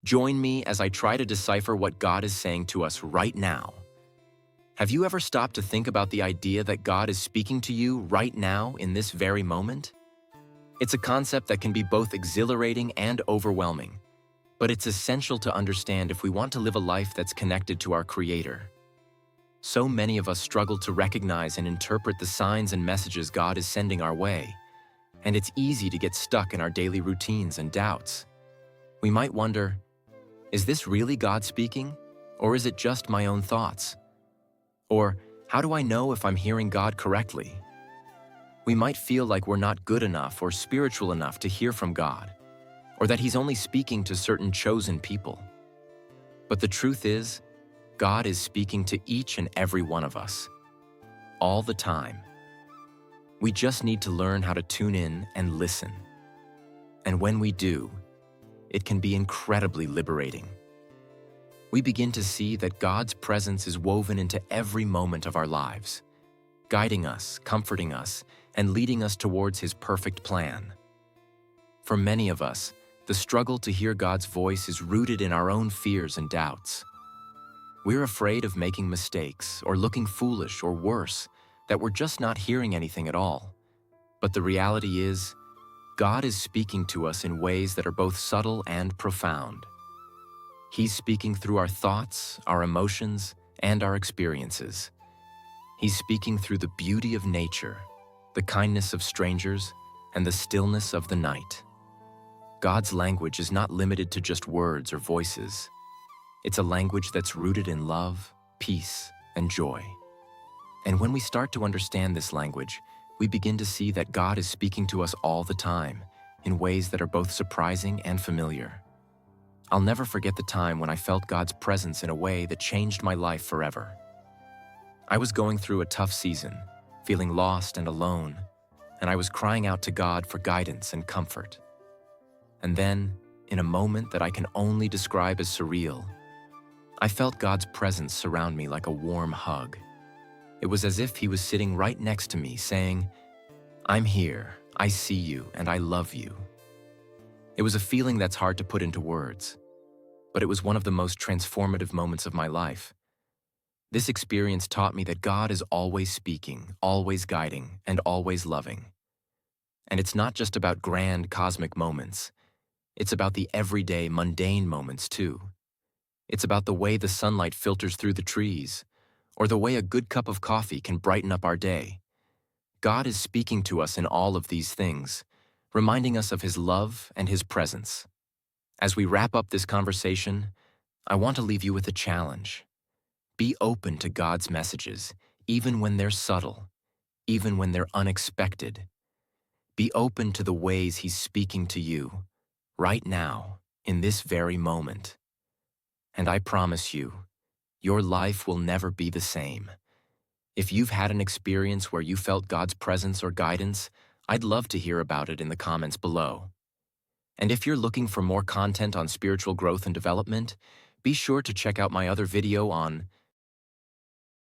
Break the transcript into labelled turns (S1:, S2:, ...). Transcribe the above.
S1: Join me as I try to decipher what God is saying to us right now. Have you ever stopped to think about the idea that God is speaking to you right now in this very moment? It's a concept that can be both exhilarating and overwhelming, but it's essential to understand if we want to live a life that's connected to our Creator. So many of us struggle to recognize and interpret the signs and messages God is sending our way, and it's easy to get stuck in our daily routines and doubts. We might wonder, is this really God speaking, or is it just my own thoughts? Or, how do I know if I'm hearing God correctly? We might feel like we're not good enough or spiritual enough to hear from God, or that He's only speaking to certain chosen people. But the truth is, God is speaking to each and every one of us, all the time. We just need to learn how to tune in and listen. And when we do, it can be incredibly liberating. We begin to see that God's presence is woven into every moment of our lives, guiding us, comforting us, and leading us towards His perfect plan. For many of us, the struggle to hear God's voice is rooted in our own fears and doubts. We're afraid of making mistakes or looking foolish or worse, that we're just not hearing anything at all. But the reality is, God is speaking to us in ways that are both subtle and profound. He's speaking through our thoughts, our emotions, and our experiences. He's speaking through the beauty of nature, the kindness of strangers, and the stillness of the night. God's language is not limited to just words or voices. It's a language that's rooted in love, peace, and joy. And when we start to understand this language, we begin to see that God is speaking to us all the time, in ways that are both surprising and familiar. I'll never forget the time when I felt God's presence in a way that changed my life forever. I was going through a tough season, feeling lost and alone, and I was crying out to God for guidance and comfort. And then, in a moment that I can only describe as surreal, I felt God's presence surround me like a warm hug. It was as if He was sitting right next to me, saying, "I'm here, I see you, and I love you." It was a feeling that's hard to put into words, but it was one of the most transformative moments of my life. This experience taught me that God is always speaking, always guiding, and always loving. And it's not just about grand cosmic moments. It's about the everyday, mundane moments too. It's about the way the sunlight filters through the trees, or the way a good cup of coffee can brighten up our day. God is speaking to us in all of these things, reminding us of His love and His presence. As we wrap up this conversation, I want to leave you with a challenge. Be open to God's messages, even when they're subtle, even when they're unexpected. Be open to the ways He's speaking to you, right now, in this very moment. And I promise you, your life will never be the same. If you've had an experience where you felt God's presence or guidance, I'd love to hear about it in the comments below. And if you're looking for more content on spiritual growth and development, be sure to check out my other video on